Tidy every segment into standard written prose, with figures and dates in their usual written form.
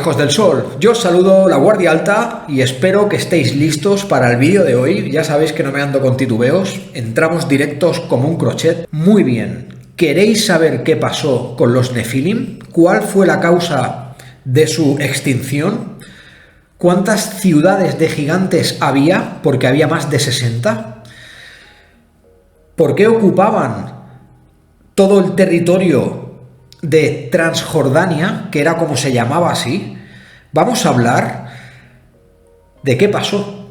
hijos del sol, yo os saludo la guardia alta y espero que estéis listos para el vídeo de hoy. Ya sabéis que no me ando con titubeos, entramos directos como un crochet. Muy bien, ¿queréis saber qué pasó con los Nefilim? ¿Cuál fue la causa de su extinción? ¿Cuántas ciudades de gigantes había? Porque había más de 60. ¿Por qué ocupaban todo el territorio de Transjordania, que era como se llamaba así? Vamos a hablar de qué pasó.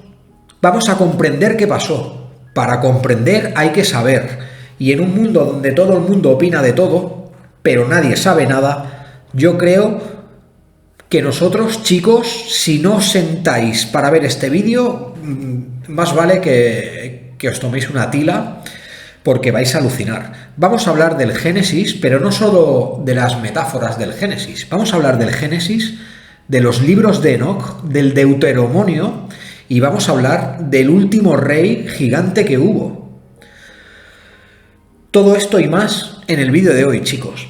Vamos a comprender qué pasó. Para comprender hay que saber. Y en un mundo donde todo el mundo opina de todo, pero nadie sabe nada, yo creo que nosotros, chicos, si no os sentáis para ver este vídeo, más vale que os toméis una tila, porque vais a alucinar. Vamos a hablar del Génesis, pero no solo de las metáforas del Génesis. Vamos a hablar del Génesis, de los libros de Enoc, del Deuteronomio, y vamos a hablar del último rey gigante que hubo. Todo esto y más en el vídeo de hoy, chicos.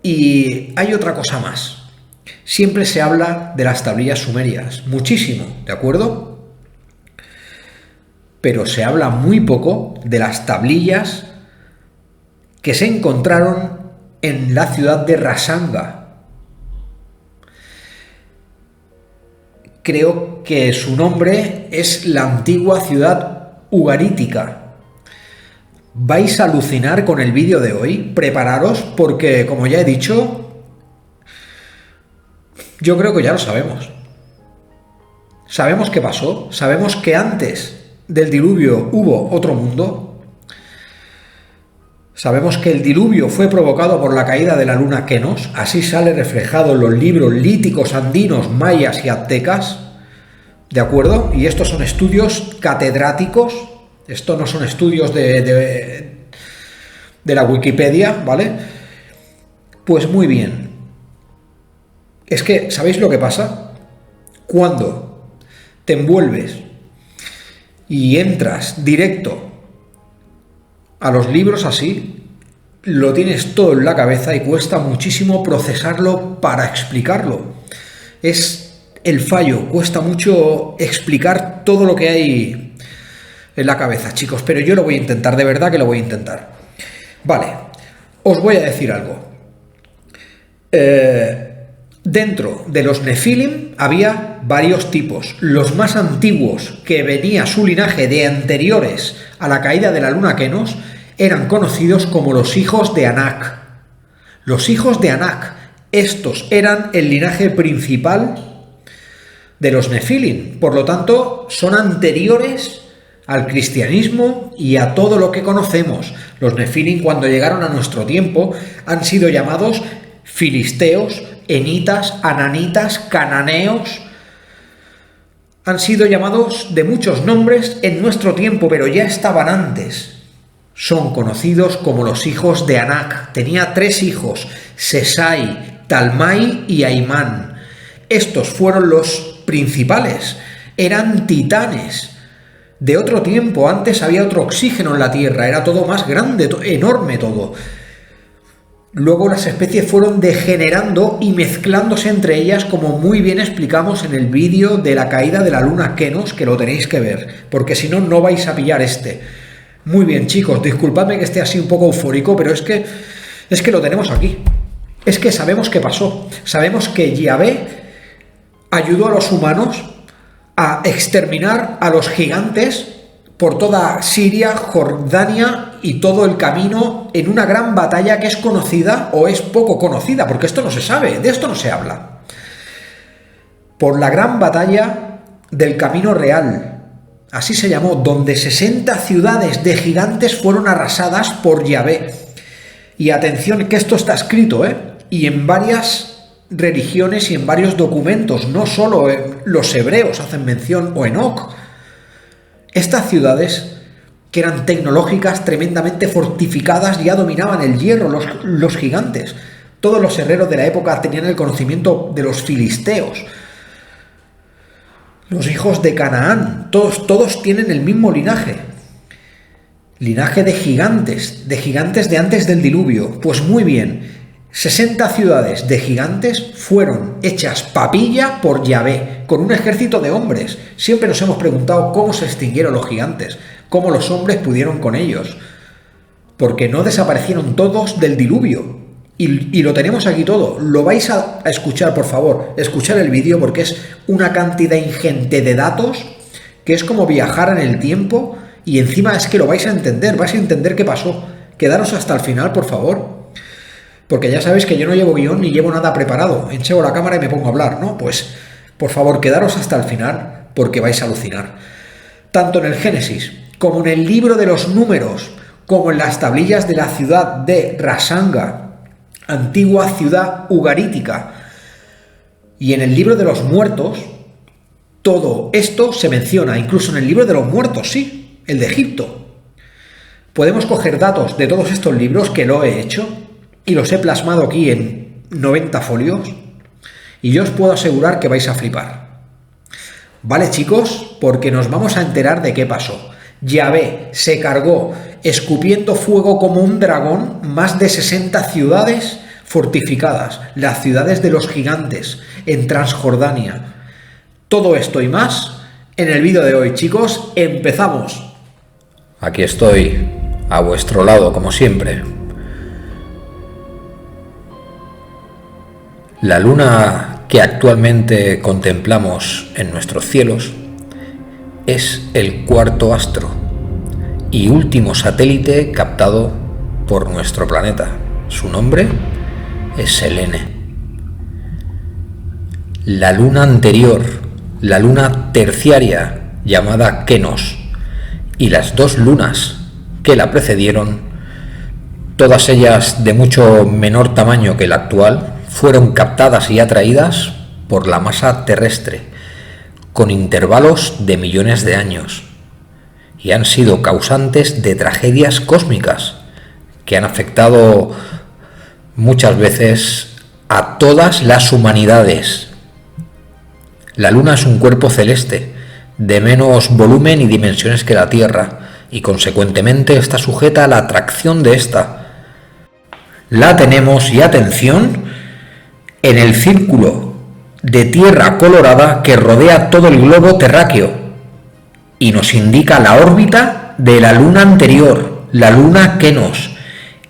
Y hay otra cosa más. Siempre se habla de las tablillas sumerias, muchísimo, ¿de acuerdo? Pero se habla muy poco de las tablillas que se encontraron en la ciudad de Rasanga. Creo que su nombre es la antigua ciudad ugarítica. Vais a alucinar con el vídeo de hoy. Prepararos porque, como ya he dicho, yo creo que ya lo sabemos. Sabemos qué pasó. Sabemos que antes del diluvio hubo otro mundo. Sabemos que el diluvio fue provocado por la caída de la luna Kenos. Así sale reflejado en los libros líticos andinos, mayas y aztecas. ¿De acuerdo? Y estos son estudios catedráticos. Estos no son estudios de la Wikipedia, ¿vale? Pues muy bien. Es que, ¿sabéis lo que pasa? Cuando te envuelves y entras directo a los libros así, lo tienes todo en la cabeza y cuesta muchísimo procesarlo para explicarlo. Es el fallo, cuesta mucho explicar todo lo que hay en la cabeza, chicos, pero yo lo voy a intentar, de verdad que lo voy a intentar. Vale, os voy a decir algo. Dentro de los Nefilim había varios tipos. Los más antiguos, que venía su linaje de anteriores a la caída de la luna Kenos, eran conocidos como los hijos de Anak. Los hijos de Anak, estos eran el linaje principal de los Nefilim. Por lo tanto, son anteriores al cristianismo y a todo lo que conocemos. Los Nefilim, cuando llegaron a nuestro tiempo, han sido llamados filisteos, enitas, ananitas, cananeos. Han sido llamados de muchos nombres en nuestro tiempo, pero ya estaban antes. Son conocidos como los hijos de Anak. Tenía 3 hijos, Sesai, Talmai y Aimán. Estos fueron los principales. Eran titanes de otro tiempo. Antes había otro oxígeno en la Tierra, era todo más grande, enorme todo. Luego las especies fueron degenerando y mezclándose entre ellas, como muy bien explicamos en el vídeo de la caída de la luna Kenos, que lo tenéis que ver, porque si no, no vais a pillar este. Muy bien, chicos, disculpadme que esté así un poco eufórico, pero es que lo tenemos aquí. Es que sabemos qué pasó. Sabemos que Yahvé ayudó a los humanos a exterminar a los gigantes por toda Siria, Jordania y todo el camino en una gran batalla que es conocida o es poco conocida, porque esto no se sabe, de esto no se habla. Por la gran batalla del Camino Real, así se llamó, donde 60 ciudades de gigantes fueron arrasadas por Yahvé. Y atención que esto está escrito, y en varias religiones y en varios documentos, no solo los hebreos hacen mención o Enoc. Estas ciudades, que eran tecnológicas, tremendamente fortificadas, ya dominaban el hierro, los gigantes. Todos los herreros de la época tenían el conocimiento de los filisteos. Los hijos de Canaán, todos tienen el mismo linaje. Linaje de gigantes de antes del diluvio. Pues muy bien, 60 ciudades de gigantes fueron hechas papilla por Yahvé, con un ejército de hombres. Siempre nos hemos preguntado cómo se extinguieron los gigantes, cómo los hombres pudieron con ellos. Porque no desaparecieron todos del diluvio. Y lo tenemos aquí todo. Lo vais a escuchar, por favor. Escuchar el vídeo porque es una cantidad ingente de datos que es como viajar en el tiempo y encima es que lo vais a entender qué pasó. Quedaros hasta el final, por favor. Porque ya sabéis que yo no llevo guión ni llevo nada preparado. Enchego la cámara y me pongo a hablar, ¿no? Pues, por favor, quedaros hasta el final porque vais a alucinar. Tanto en el Génesis como en el libro de los Números, como en las tablillas de la ciudad de Rasanga, antigua ciudad ugarítica, y en el libro de los muertos, todo esto se menciona, incluso en el libro de los muertos, sí, el de Egipto. Podemos coger datos de todos estos libros, que lo he hecho, y los he plasmado aquí en 90 folios, y yo os puedo asegurar que vais a flipar. ¿Vale, chicos? Porque nos vamos a enterar de qué pasó. Yahvé se cargó, escupiendo fuego como un dragón, más de 60 ciudades fortificadas, las ciudades de los gigantes, en Transjordania. Todo esto y más en el vídeo de hoy, chicos. ¡Empezamos! Aquí estoy, a vuestro lado, como siempre. La luna que actualmente contemplamos en nuestros cielos es el cuarto astro y último satélite captado por nuestro planeta. Su nombre es Selene. La luna anterior, la luna terciaria llamada Kenos, y las dos lunas que la precedieron, todas ellas de mucho menor tamaño que la actual, fueron captadas y atraídas por la masa terrestre, con intervalos de millones de años, y han sido causantes de tragedias cósmicas que han afectado muchas veces a todas las humanidades. La Luna es un cuerpo celeste, de menos volumen y dimensiones que la Tierra, y consecuentemente está sujeta a la atracción de esta. La tenemos, y atención, en el círculo de tierra colorada que rodea todo el globo terráqueo y nos indica la órbita de la luna anterior, la luna Kenos,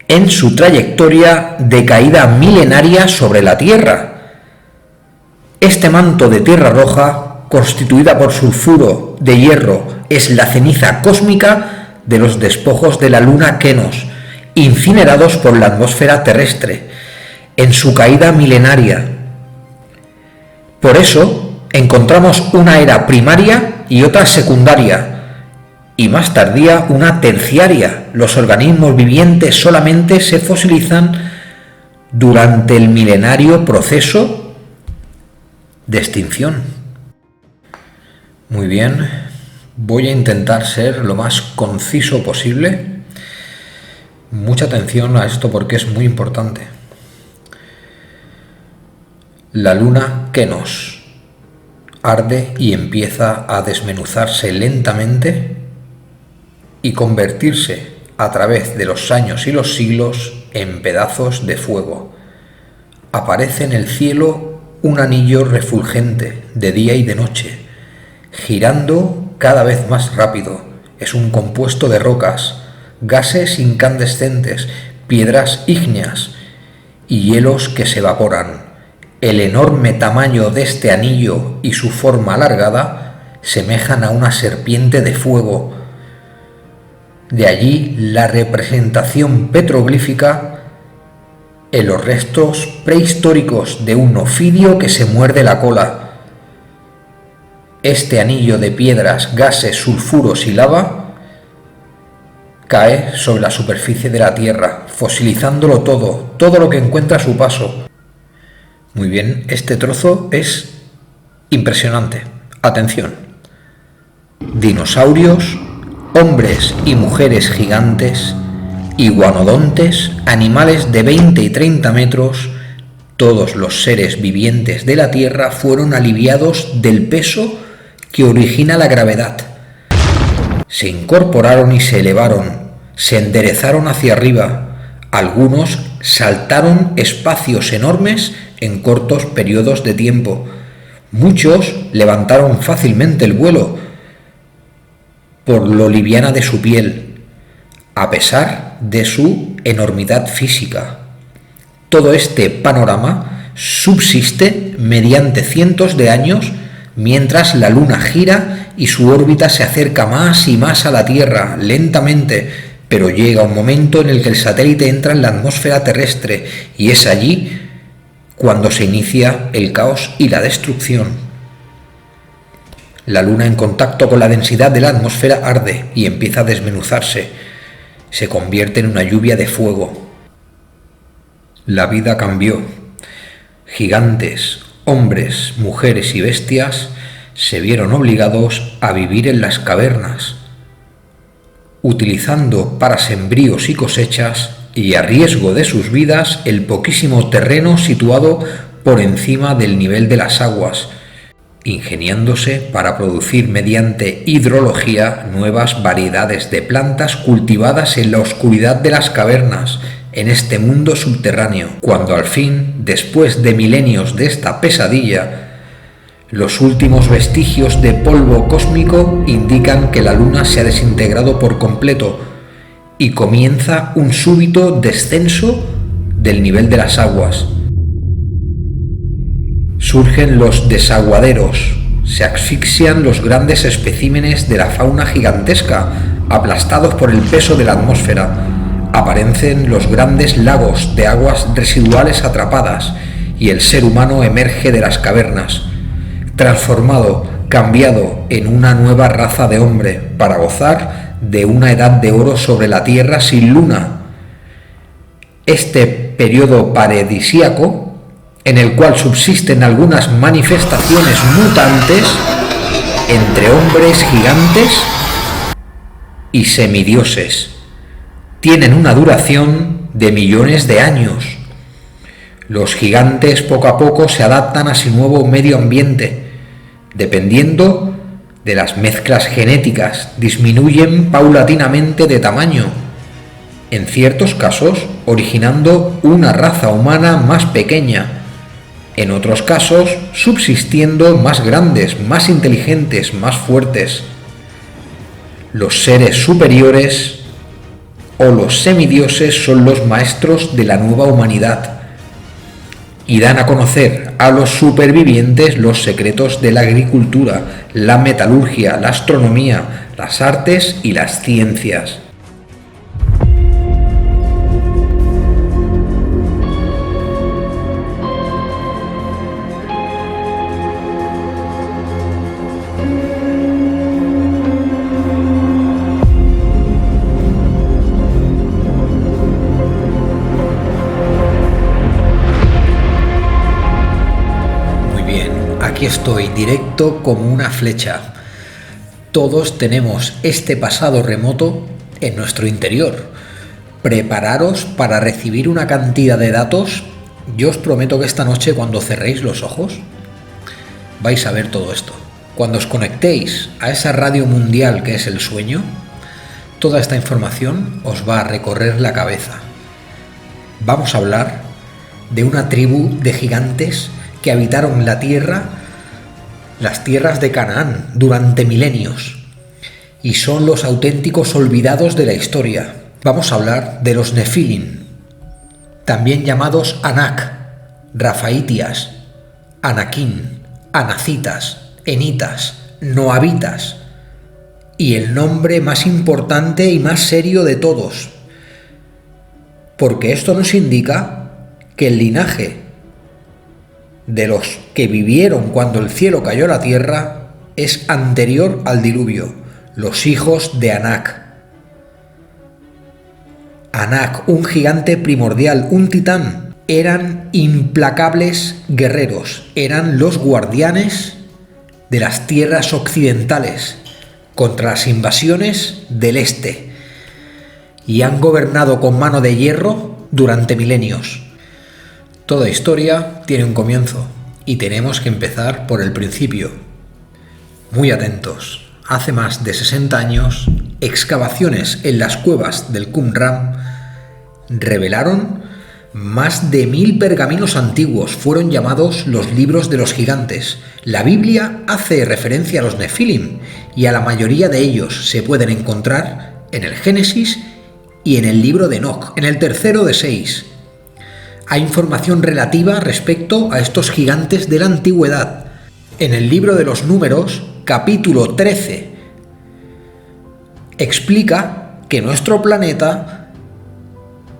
en su trayectoria de caída milenaria sobre la Tierra. Este manto de tierra roja, constituida por sulfuro de hierro, es la ceniza cósmica de los despojos de la luna Kenos, incinerados por la atmósfera terrestre en su caída milenaria. Por eso encontramos una era primaria y otra secundaria, y más tardía una terciaria. Los organismos vivientes solamente se fosilizan durante el milenario proceso de extinción. Muy bien, voy a intentar ser lo más conciso posible. Mucha atención a esto porque es muy importante. La luna Kenos arde y empieza a desmenuzarse lentamente y convertirse a través de los años y los siglos en pedazos de fuego. Aparece en el cielo un anillo refulgente de día y de noche, girando cada vez más rápido. Es un compuesto de rocas, gases incandescentes, piedras ígneas y hielos que se evaporan. El enorme tamaño de este anillo y su forma alargada semejan a una serpiente de fuego. De allí la representación petroglífica en los restos prehistóricos de un ofidio que se muerde la cola. Este anillo de piedras, gases, sulfuros y lava cae sobre la superficie de la Tierra, fosilizándolo todo lo que encuentra a su paso. Muy bien, este trozo es impresionante. Atención. Dinosaurios, hombres y mujeres gigantes, iguanodontes, animales de 20 y 30 metros, todos los seres vivientes de la Tierra fueron aliviados del peso que origina la gravedad. Se incorporaron y se elevaron, se enderezaron hacia arriba, Algunos saltaron espacios enormes en cortos periodos de tiempo. Muchos levantaron fácilmente el vuelo por lo liviana de su piel, a pesar de su enormidad física. Todo este panorama subsiste mediante cientos de años mientras la Luna gira y su órbita se acerca más y más a la Tierra, lentamente, pero llega un momento en el que el satélite entra en la atmósfera terrestre y es allí cuando se inicia el caos y la destrucción. La Luna, en contacto con la densidad de la atmósfera, arde y empieza a desmenuzarse. Se convierte en una lluvia de fuego. La vida cambió. Gigantes, hombres, mujeres y bestias se vieron obligados a vivir en las cavernas, utilizando para sembríos y cosechas y a riesgo de sus vidas el poquísimo terreno situado por encima del nivel de las aguas, ingeniándose para producir mediante hidrología nuevas variedades de plantas cultivadas en la oscuridad de las cavernas, en este mundo subterráneo, cuando al fin, después de milenios de esta pesadilla, los últimos vestigios de polvo cósmico indican que la Luna se ha desintegrado por completo y comienza un súbito descenso del nivel de las aguas. Surgen los desaguaderos, se asfixian los grandes especímenes de la fauna gigantesca, aplastados por el peso de la atmósfera. Aparecen los grandes lagos de aguas residuales atrapadas y el ser humano emerge de las cavernas, transformado, cambiado en una nueva raza de hombre para gozar de una edad de oro sobre la Tierra sin luna. Este periodo paradisíaco, en el cual subsisten algunas manifestaciones mutantes entre hombres gigantes y semidioses, tienen una duración de millones de años. Los gigantes poco a poco se adaptan a su nuevo medio ambiente. Dependiendo de las mezclas genéticas, disminuyen paulatinamente de tamaño, en ciertos casos originando una raza humana más pequeña, en otros casos subsistiendo más grandes, más inteligentes, más fuertes. Los seres superiores o los semidioses son los maestros de la nueva humanidad y dan a conocer a los supervivientes los secretos de la agricultura, la metalurgia, la astronomía, las artes y las ciencias. Aquí estoy, directo como una flecha. Todos tenemos este pasado remoto en nuestro interior. Prepararos para recibir una cantidad de datos. Yo os prometo que esta noche, cuando cerréis los ojos, vais a ver todo esto. Cuando os conectéis a esa radio mundial que es el sueño, toda esta información os va a recorrer la cabeza. Vamos a hablar de una tribu de gigantes que habitaron la tierra, las tierras de Canaán, durante milenios, y son los auténticos olvidados de la historia. Vamos a hablar de los Nefilim, también llamados Anak, Rafaitias, Anakim, Anacitas, Enitas, Noabitas, y el nombre más importante y más serio de todos, porque esto nos indica que el linaje de los que vivieron cuando el cielo cayó a la tierra es anterior al diluvio, los hijos de Anak. Anak, un gigante primordial, un titán, eran implacables guerreros, eran los guardianes de las tierras occidentales contra las invasiones del este y han gobernado con mano de hierro durante milenios. Toda historia tiene un comienzo y tenemos que empezar por el principio. Muy atentos. Hace más de 60 años, excavaciones en las cuevas del Qumran revelaron más de 1000 pergaminos antiguos, fueron llamados los libros de los gigantes. La Biblia hace referencia a los Nefilim y a la mayoría de ellos se pueden encontrar en el Génesis y en el libro de Enoc, en el tercero de 6. Hay información relativa respecto a estos gigantes de la antigüedad. En el libro de los Números, capítulo 13, explica que nuestro planeta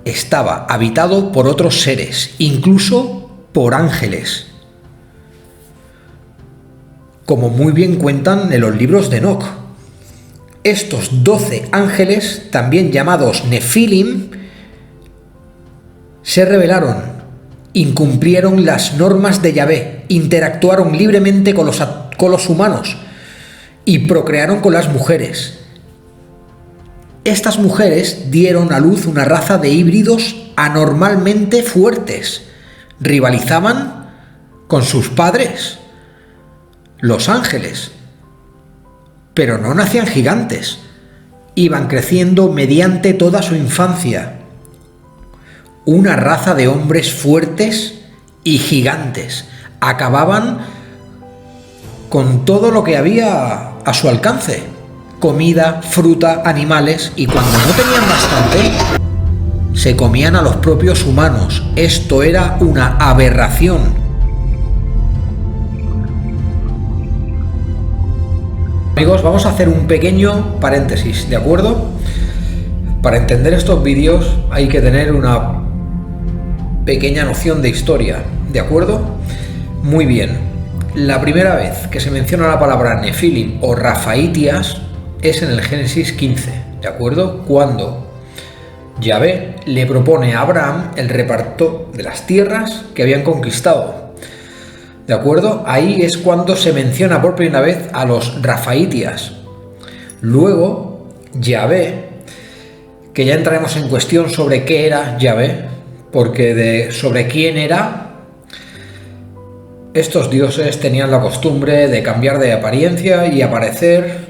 estaba habitado por otros seres, incluso por ángeles, como muy bien cuentan en los libros de Enoc. Estos 12 ángeles, también llamados Nefilim, se rebelaron, incumplieron las normas de Yahvé, interactuaron libremente con los humanos y procrearon con las mujeres. Estas mujeres dieron a luz una raza de híbridos anormalmente fuertes. Rivalizaban con sus padres, los ángeles, pero no nacían gigantes. Iban creciendo mediante toda su infancia. Una raza de hombres fuertes y gigantes. Acababan con todo lo que había a su alcance. Comida, fruta, animales, y cuando no tenían bastante, se comían a los propios humanos. Esto era una aberración. Amigos, vamos a hacer un pequeño paréntesis, ¿de acuerdo? Para entender estos vídeos hay que tener una pequeña noción de historia, ¿de acuerdo? Muy bien. La primera vez que se menciona la palabra Nefilim o Rafaitias es en el Génesis 15, ¿de acuerdo? Cuando Yahvé le propone a Abraham el reparto de las tierras que habían conquistado, ¿de acuerdo? Ahí es cuando se menciona por primera vez a los Rafaitias. Luego, Yahvé, que ya entraremos en cuestión sobre qué era Yahvé, porque sobre quién era, estos dioses tenían la costumbre de cambiar de apariencia y aparecer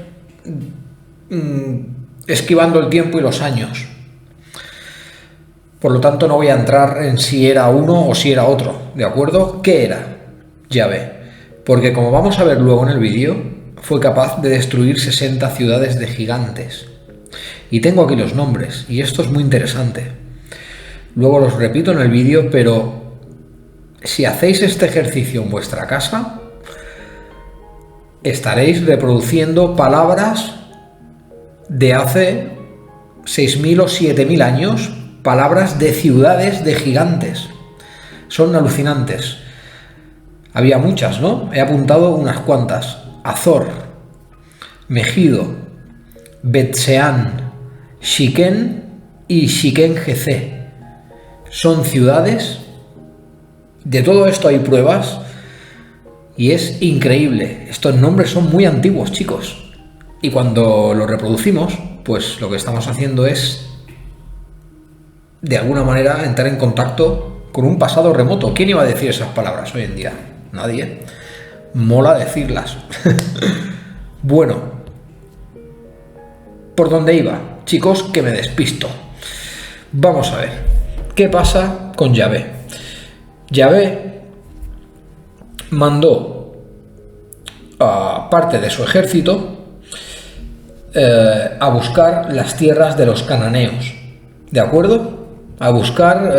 esquivando el tiempo y los años. Por lo tanto, no voy a entrar en si era uno o si era otro, ¿de acuerdo? ¿Qué era Yahvé? Porque como vamos a ver luego en el vídeo, fue capaz de destruir 60 ciudades de gigantes. Y tengo aquí los nombres, y esto es muy interesante. Luego los repito en el vídeo, pero si hacéis este ejercicio en vuestra casa, estaréis reproduciendo palabras de hace 6.000 o 7.000 años, palabras de ciudades de gigantes. Son alucinantes. Había muchas, ¿no? He apuntado unas cuantas. Azor, Megido, Betseán, Shiquén y Shiquén Gecé. Son ciudades. De todo esto hay pruebas y es increíble. Estos nombres son muy antiguos, chicos. Y cuando lo reproducimos, pues lo que estamos haciendo es, de alguna manera, entrar en contacto con un pasado remoto. ¿Quién iba a decir esas palabras hoy en día? Nadie. Mola decirlas. Bueno, ¿por dónde iba? Chicos, que me despisto. Vamos a ver. ¿Qué pasa con Yahvé? Yahvé mandó a parte de su ejército a buscar las tierras de los cananeos, ¿de acuerdo? A buscar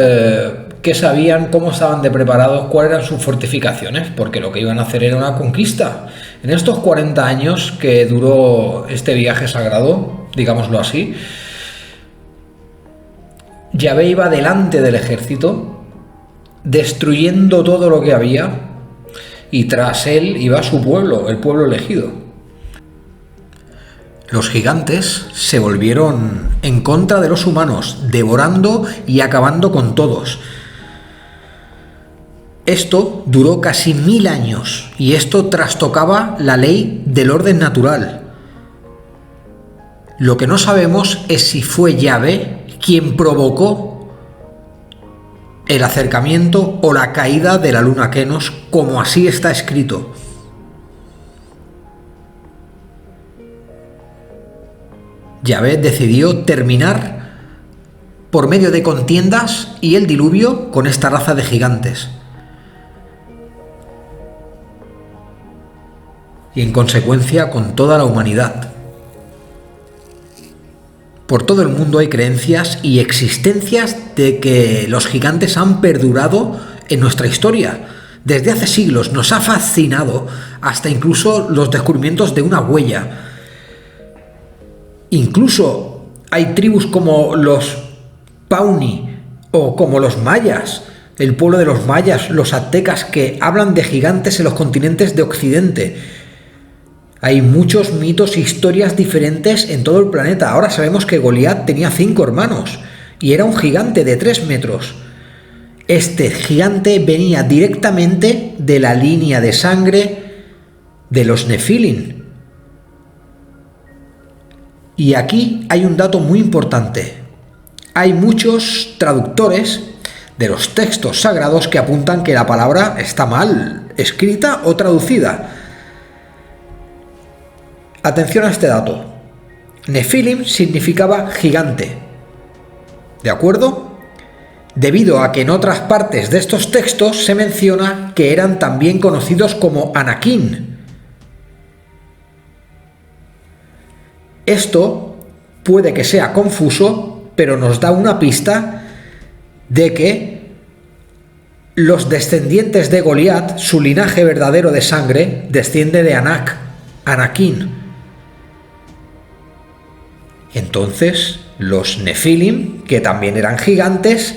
qué sabían, cómo estaban de preparados, cuáles eran sus fortificaciones, porque lo que iban a hacer era una conquista. En estos 40 años que duró este viaje sagrado, digámoslo así, Yahvé iba delante del ejército, destruyendo todo lo que había, y tras él iba su pueblo, el pueblo elegido. Los gigantes se volvieron en contra de los humanos, devorando y acabando con todos. Esto duró casi 1000 años y esto trastocaba la ley del orden natural. Lo que no sabemos es si fue Yahvé quien provocó el acercamiento o la caída de la luna Kenos, como así está escrito. Yahvé decidió terminar por medio de contiendas y el diluvio con esta raza de gigantes. Y en consecuencia con toda la humanidad. Por todo el mundo hay creencias y existencias de que los gigantes han perdurado en nuestra historia. Desde hace siglos nos ha fascinado hasta incluso los descubrimientos de una huella. Incluso hay tribus como los Pawnee o como los mayas, el pueblo de los mayas, los aztecas, que hablan de gigantes en los continentes de Occidente. Hay muchos mitos e historias diferentes en todo el planeta. Ahora sabemos que Goliat tenía 5 hermanos y era un gigante de 3 metros. Este gigante venía directamente de la línea de sangre de los Nefilim. Y aquí hay un dato muy importante. Hay muchos traductores de los textos sagrados que apuntan que la palabra está mal escrita o traducida. Atención a este dato. Nefilim significaba gigante. ¿De acuerdo? Debido a que en otras partes de estos textos se menciona que eran también conocidos como Anakim. Esto puede que sea confuso, pero nos da una pista de que los descendientes de Goliat, su linaje verdadero de sangre, desciende de Anakim. Entonces, los Nefilim, que también eran gigantes,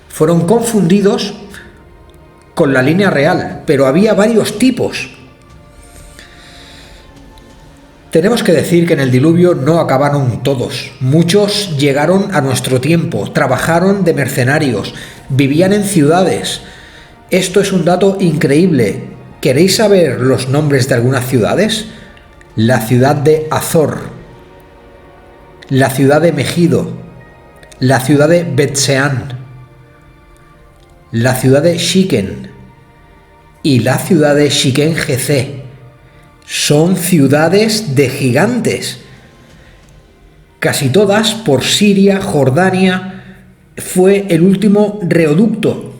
fueron confundidos con la línea real, pero había varios tipos. Tenemos que decir que en el diluvio no acabaron todos. Muchos llegaron a nuestro tiempo, trabajaron de mercenarios, vivían en ciudades. Esto es un dato increíble. ¿Queréis saber los nombres de algunas ciudades? La ciudad de Azor, la ciudad de Megido, la ciudad de Bet-Sean, la ciudad de Shiken y la ciudad de Shiken-Geze. Son ciudades de gigantes. Casi todas por Siria, Jordania, fue el último reoducto.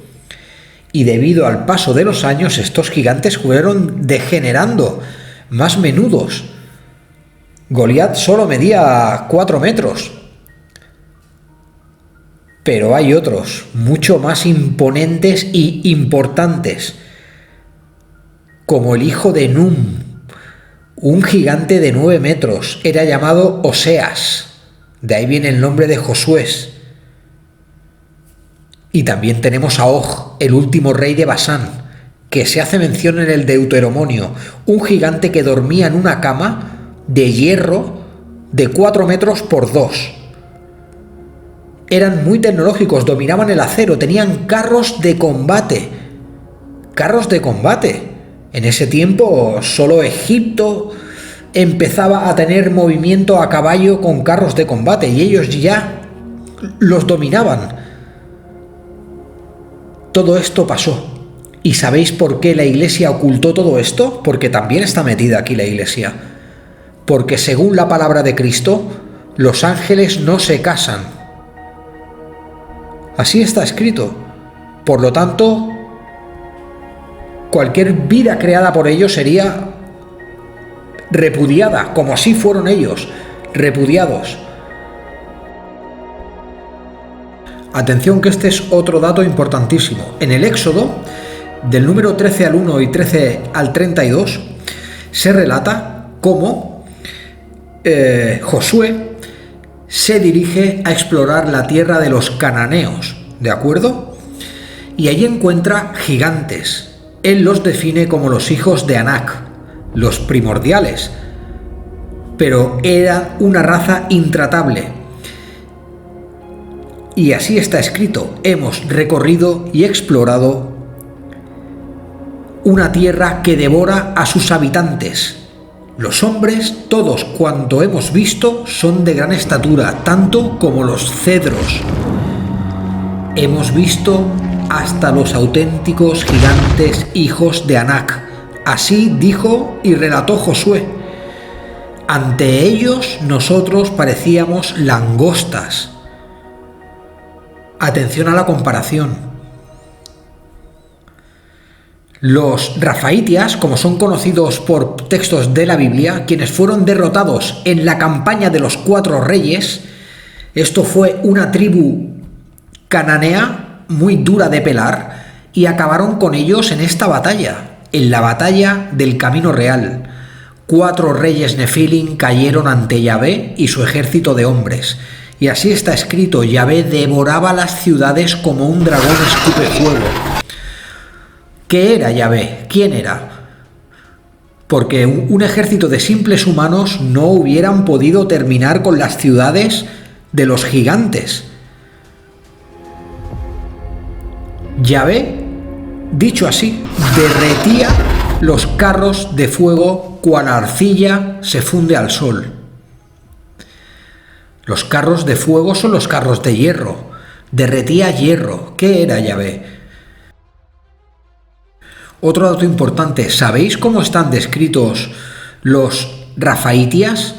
Y debido al paso de los años, estos gigantes fueron degenerando, más menudos. Goliat solo medía 4 metros. Pero hay otros, mucho más imponentes y importantes, como el hijo de Num, un gigante de 9 metros, era llamado Oseas, de ahí viene el nombre de Josué. Y también tenemos a Og, el último rey de Basán, que se hace mención en el Deuteronomio, un gigante que dormía en una cama de hierro de 4 metros por 2. Eran muy tecnológicos, dominaban el acero, tenían carros de combate. Carros de combate. En ese tiempo solo Egipto empezaba a tener movimiento a caballo con carros de combate y ellos ya los dominaban. Todo esto pasó. ¿Y sabéis por qué la Iglesia ocultó todo esto? Porque también está metida aquí la Iglesia. Porque según la palabra de Cristo, los ángeles no se casan. Así está escrito. Por lo tanto, cualquier vida creada por ellos sería repudiada, como así fueron ellos, repudiados. Atención que este es otro dato importantísimo. En el Éxodo, del número 13 al 1 y 13 al 32, se relata cómo Josué se dirige a explorar la tierra de los cananeos, ¿de acuerdo? Y allí encuentra gigantes. Él los define como los hijos de Anak, los primordiales, pero era una raza intratable. Y así está escrito: hemos recorrido y explorado una tierra que devora a sus habitantes. Los hombres, todos cuanto hemos visto, son de gran estatura, tanto como los cedros. Hemos visto hasta los auténticos gigantes hijos de Anak. Así dijo y relató Josué. Ante ellos nosotros parecíamos langostas. Atención a la comparación. Los rafaitias, como son conocidos por textos de la Biblia, quienes fueron derrotados en la campaña de los 4 reyes, esto fue una tribu cananea muy dura de pelar, y acabaron con ellos en esta batalla, en la batalla del Camino Real. 4 reyes nefilim cayeron ante Yahvé y su ejército de hombres. Y así está escrito: Yahvé devoraba las ciudades como un dragón escupe fuego. ¿Qué era Yahvé? ¿Quién era? Porque un ejército de simples humanos no hubieran podido terminar con las ciudades de los gigantes. Yahvé, dicho así, derretía los carros de fuego cual arcilla se funde al sol. Los carros de fuego son los carros de hierro. Derretía hierro. ¿Qué era Yahvé? Otro dato importante, ¿sabéis cómo están descritos los rafaitias?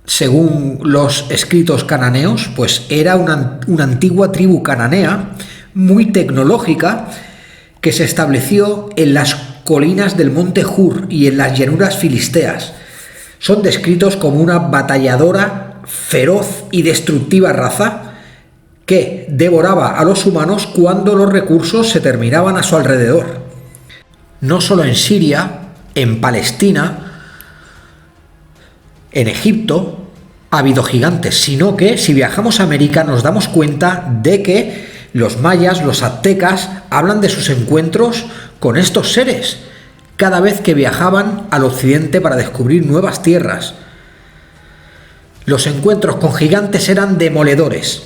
Según los escritos cananeos, pues era una antigua tribu cananea muy tecnológica que se estableció en las colinas del monte Hur y en las llanuras filisteas. Son descritos como una batalladora, feroz y destructiva raza que devoraba a los humanos cuando los recursos se terminaban a su alrededor. No solo en Siria, en Palestina, en Egipto ha habido gigantes, sino que si viajamos a América nos damos cuenta de que los mayas, los aztecas, hablan de sus encuentros con estos seres cada vez que viajaban al occidente para descubrir nuevas tierras. Los encuentros con gigantes eran demoledores.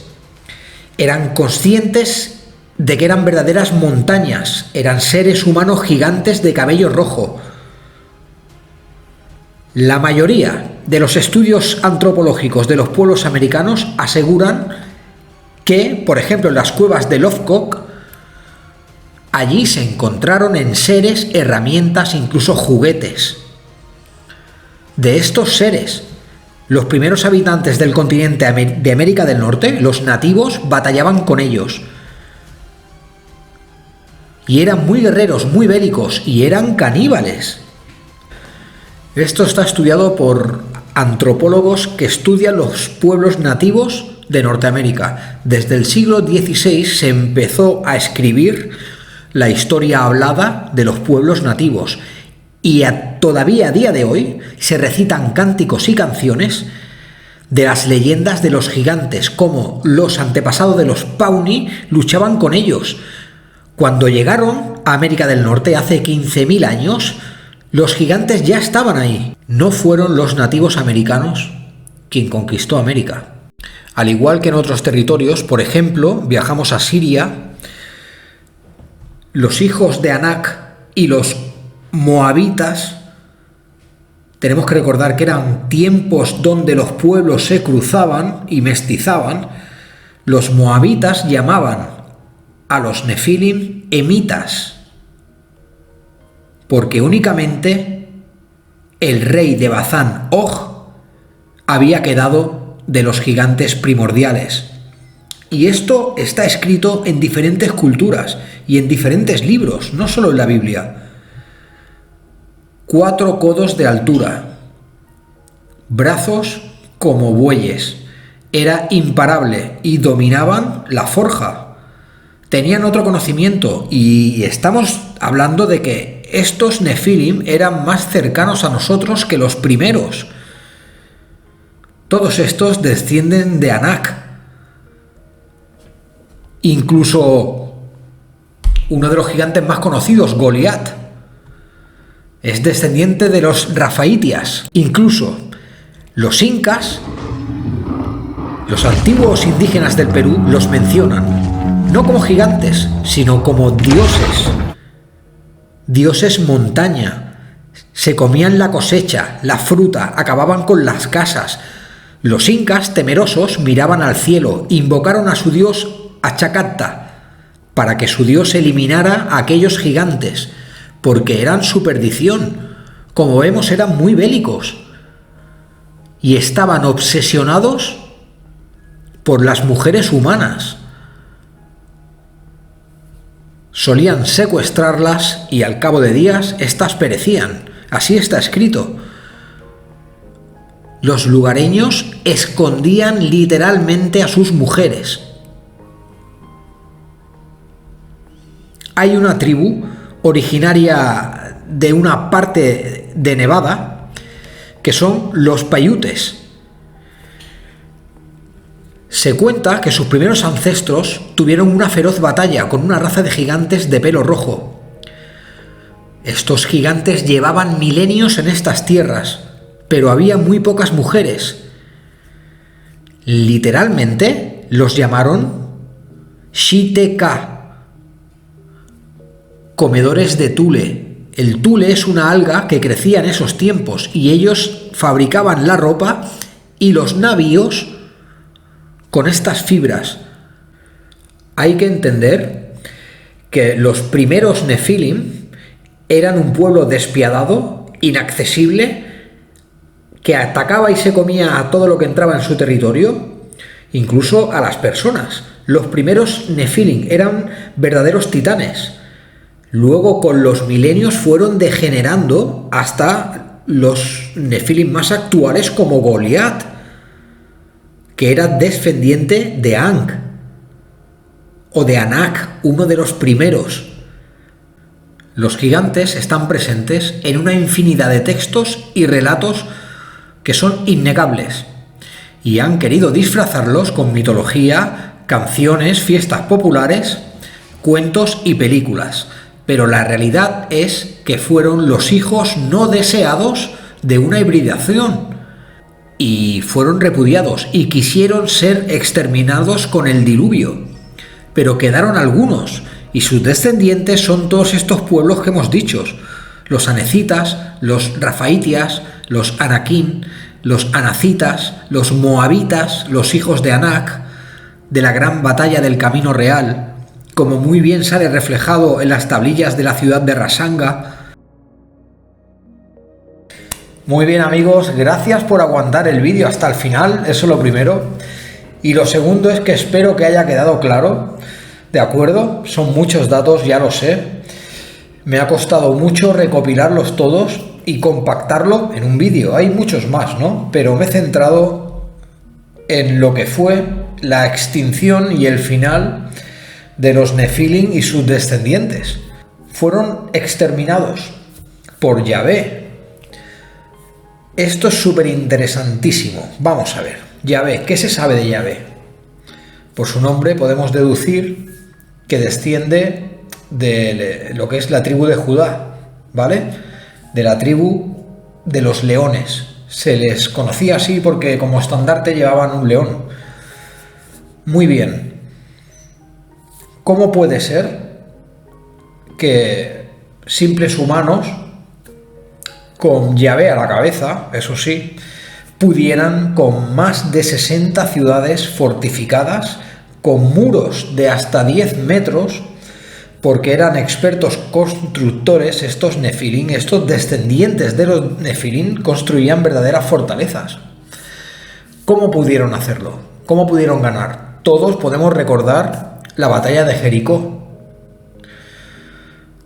Eran conscientes de que eran verdaderas montañas, eran seres humanos gigantes de cabello rojo. La mayoría de los estudios antropológicos de los pueblos americanos aseguran que, por ejemplo, en las cuevas de Lovecock, allí se encontraron enseres, herramientas, incluso juguetes. De estos seres, los primeros habitantes del continente de América del Norte, los nativos, batallaban con ellos. Y eran muy guerreros, muy bélicos, y eran caníbales. Esto está estudiado por antropólogos que estudian los pueblos nativos de Norteamérica. Desde el siglo XVI se empezó a escribir la historia hablada de los pueblos nativos. Y todavía a día de hoy se recitan cánticos y canciones de las leyendas de los gigantes, como los antepasados de los Pawnee luchaban con ellos. Cuando llegaron a América del Norte hace 15.000 años, los gigantes ya estaban ahí. No fueron los nativos americanos quien conquistó América. Al igual que en otros territorios, por ejemplo, viajamos a Siria, los hijos de Anak y los moabitas, tenemos que recordar que eran tiempos donde los pueblos se cruzaban y mestizaban. Los moabitas llamaban a los nefilim emitas, porque únicamente el rey de Bazán, Og, había quedado de los gigantes primordiales. Y esto está escrito en diferentes culturas y en diferentes libros, no solo en la Biblia. 4 codos de altura, brazos como bueyes, era imparable y dominaban la forja. Tenían otro conocimiento y estamos hablando de que estos nefilim eran más cercanos a nosotros que los primeros. Todos estos descienden de Anak. Incluso uno de los gigantes más conocidos, Goliat, es descendiente de los rafaitias. Incluso los incas, los antiguos indígenas del Perú, los mencionan, no como gigantes, sino como dioses. Dioses montaña. Se comían la cosecha, la fruta, acababan con las casas. Los incas, temerosos, miraban al cielo, invocaron a su dios Achacatl para que su dios eliminara a aquellos gigantes, porque eran su perdición. Como vemos, eran muy bélicos y estaban obsesionados por las mujeres humanas. Solían secuestrarlas y al cabo de días éstas perecían. Así está escrito. Los lugareños escondían literalmente a sus mujeres. Hay una tribu originaria de una parte de Nevada que son los Paiutes. Se cuenta que sus primeros ancestros tuvieron una feroz batalla con una raza de gigantes de pelo rojo. Estos gigantes llevaban milenios en estas tierras, pero había muy pocas mujeres. Literalmente los llamaron Shiteka, comedores de tule. El tule es una alga que crecía en esos tiempos y ellos fabricaban la ropa y los navíos con estas fibras. Hay que entender que los primeros Nefilim eran un pueblo despiadado, inaccesible, que atacaba y se comía a todo lo que entraba en su territorio, incluso a las personas. Los primeros Nefilim eran verdaderos titanes. Luego, con los milenios, fueron degenerando hasta los Nefilim más actuales como Goliat, que era descendiente de Ankh o de Anak, uno de los primeros. Los gigantes están presentes en una infinidad de textos y relatos que son innegables, y han querido disfrazarlos con mitología, canciones, fiestas populares, cuentos y películas. Pero la realidad es que fueron los hijos no deseados de una hibridación, y fueron repudiados y quisieron ser exterminados con el diluvio. Pero quedaron algunos, y sus descendientes son todos estos pueblos que hemos dicho: los anecitas, los rafaitias, los anakim, los anacitas, los moabitas, los hijos de Anak, de la gran batalla del Camino Real, como muy bien sale reflejado en las tablillas de la ciudad de Rasanga. Muy bien, amigos, gracias por aguantar el vídeo hasta el final, eso es lo primero. Y lo segundo es que espero que haya quedado claro, ¿de acuerdo? Son muchos datos, ya lo sé. Me ha costado mucho recopilarlos todos y compactarlo en un vídeo. Hay muchos más, ¿no? Pero me he centrado en lo que fue la extinción y el final de los Nefilim y sus descendientes. Fueron exterminados por Yahvé. Esto es súper interesantísimo. Vamos a ver. Yahvé, ¿qué se sabe de Yahvé? Por su nombre podemos deducir que desciende de lo que es la tribu de Judá, ¿vale? De la tribu de los leones. Se les conocía así porque como estandarte llevaban un león. Muy bien. ¿Cómo puede ser que simples humanos, con Yahvé a la cabeza, eso sí, pudieran con más de 60 ciudades fortificadas, con muros de hasta 10 metros, porque eran expertos constructores, estos Nefilim, estos descendientes de los Nefilim, construían verdaderas fortalezas? ¿Cómo pudieron hacerlo? ¿Cómo pudieron ganar? Todos podemos recordar la batalla de Jericó,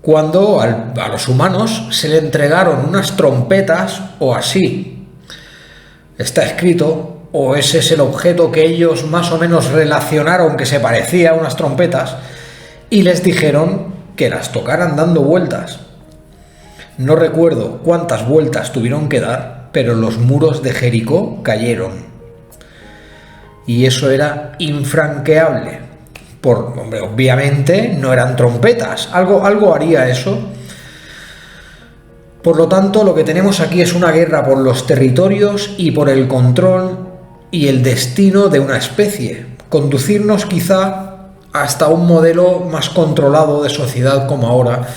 cuando a los humanos se le entregaron unas trompetas o así. Está escrito, o ese es el objeto que ellos más o menos relacionaron que se parecía a unas trompetas, y les dijeron que las tocaran dando vueltas. No recuerdo cuántas vueltas tuvieron que dar, pero los muros de Jericó cayeron. Y eso era infranqueable. Hombre, obviamente no eran trompetas, algo haría eso. Por lo tanto, lo que tenemos aquí es una guerra por los territorios y por el control y el destino de una especie. Conducirnos quizá hasta un modelo más controlado de sociedad como ahora,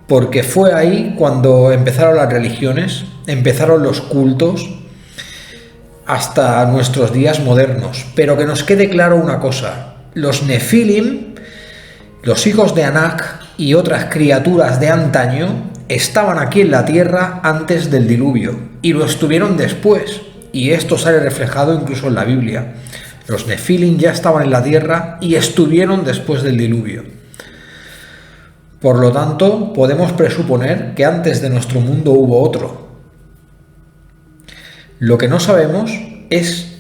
porque fue ahí cuando empezaron las religiones, empezaron los cultos, hasta nuestros días modernos. Pero que nos quede claro una cosa: los Nefilim, los hijos de Anak y otras criaturas de antaño estaban aquí en la tierra antes del diluvio y lo estuvieron después, y esto sale reflejado incluso en la Biblia. Los Nefilim ya estaban en la tierra y estuvieron después del diluvio. Por lo tanto, podemos presuponer que antes de nuestro mundo hubo otro. Lo que no sabemos es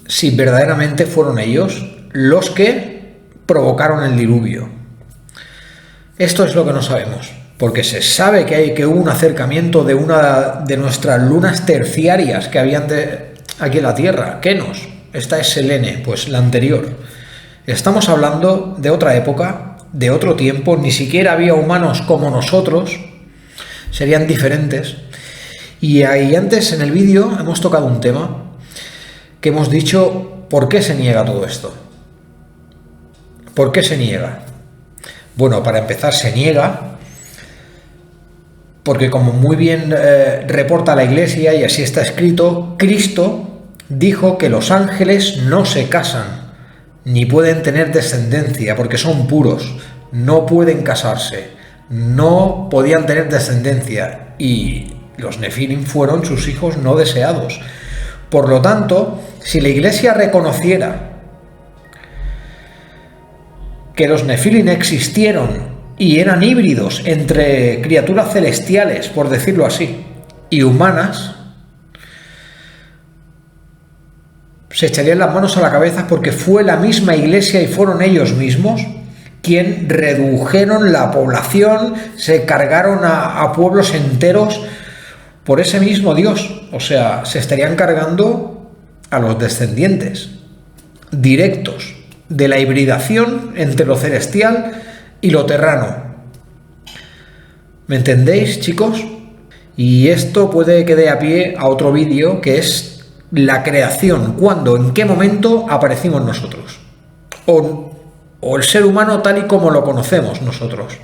si verdaderamente fueron ellos los que provocaron el diluvio. Esto es lo que no sabemos, porque se sabe que hubo un acercamiento de una de nuestras lunas terciarias que habían aquí en la Tierra, Kenos. Esta es Selene, pues la anterior. Estamos hablando de otra época, de otro tiempo, ni siquiera había humanos como nosotros, serían diferentes. Y ahí antes en el vídeo hemos tocado un tema que hemos dicho, ¿por qué se niega todo esto? ¿Por qué se niega? Bueno, para empezar se niega porque, como muy bien reporta la Iglesia, y así está escrito, Cristo dijo que los ángeles no se casan ni pueden tener descendencia porque son puros, no pueden casarse, no podían tener descendencia, y los Nefilim fueron sus hijos no deseados. Por lo tanto, si la Iglesia reconociera que los Nefilim existieron y eran híbridos entre criaturas celestiales, por decirlo así, y humanas, se echarían las manos a la cabeza, porque fue la misma Iglesia y fueron ellos mismos quien redujeron la población, se cargaron a pueblos enteros por ese mismo Dios. O sea, se estarían cargando a los descendientes directos de la hibridación entre lo celestial y lo terrano. ¿Me entendéis, chicos? Y esto puede que dé a pie a otro vídeo, que es la creación. ¿Cuándo, en qué momento aparecimos nosotros? O el ser humano tal y como lo conocemos nosotros.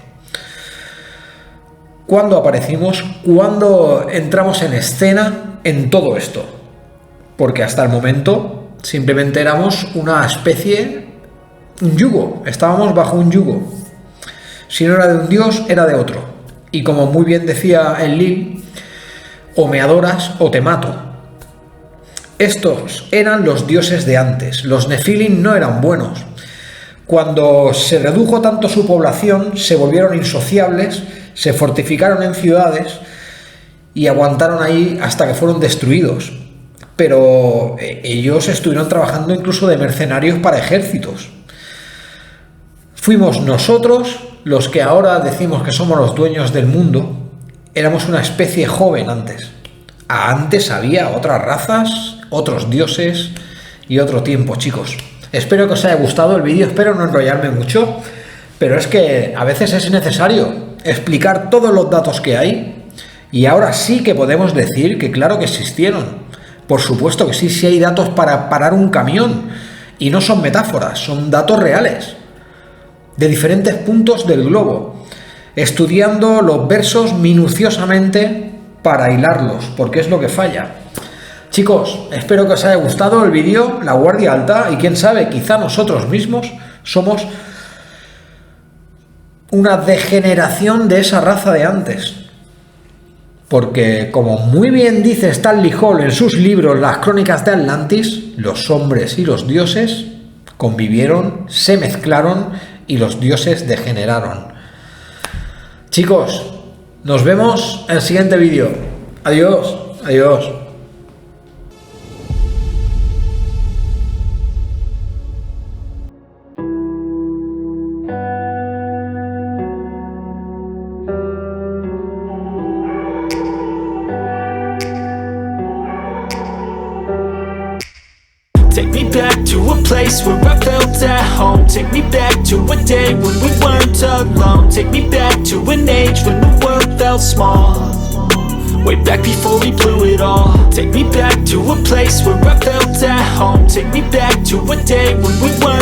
¿Cuándo aparecimos? ¿Cuándo entramos en escena en todo esto? Porque hasta el momento simplemente éramos una especie, un yugo, estábamos bajo un yugo. Si no era de un dios, era de otro. Y como muy bien decía Enlil, o me adoras o te mato. Estos eran los dioses de antes. Los Nefilim no eran buenos. Cuando se redujo tanto su población, se volvieron insociables, se fortificaron en ciudades y aguantaron ahí hasta que fueron destruidos. Pero ellos estuvieron trabajando incluso de mercenarios para ejércitos. Fuimos nosotros los que ahora decimos que somos los dueños del mundo. Éramos una especie joven antes. Antes había otras razas, otros dioses y otro tiempo, chicos. Espero que os haya gustado el vídeo, espero no enrollarme mucho, pero es que a veces es necesario explicar todos los datos que hay, y ahora sí que podemos decir que claro que existieron. Por supuesto que sí, sí hay datos para parar un camión, y no son metáforas, son datos reales, de diferentes puntos del globo, estudiando los versos minuciosamente para hilarlos, porque es lo que falla. Chicos, espero que os haya gustado el vídeo, la guardia alta, y quién sabe, quizá nosotros mismos somos una degeneración de esa raza de antes. Porque, como muy bien dice Stanley Hall en sus libros Las Crónicas de Atlantis, los hombres y los dioses convivieron, se mezclaron y los dioses degeneraron. Chicos, nos vemos en el siguiente vídeo. Adiós, adiós. Take me back to a place where I felt at home. Take me back to a day when we weren't alone. Take me back to an age when the world felt small, way back before we blew it all. Take me back to a place where I felt at home. Take me back to a day when we weren't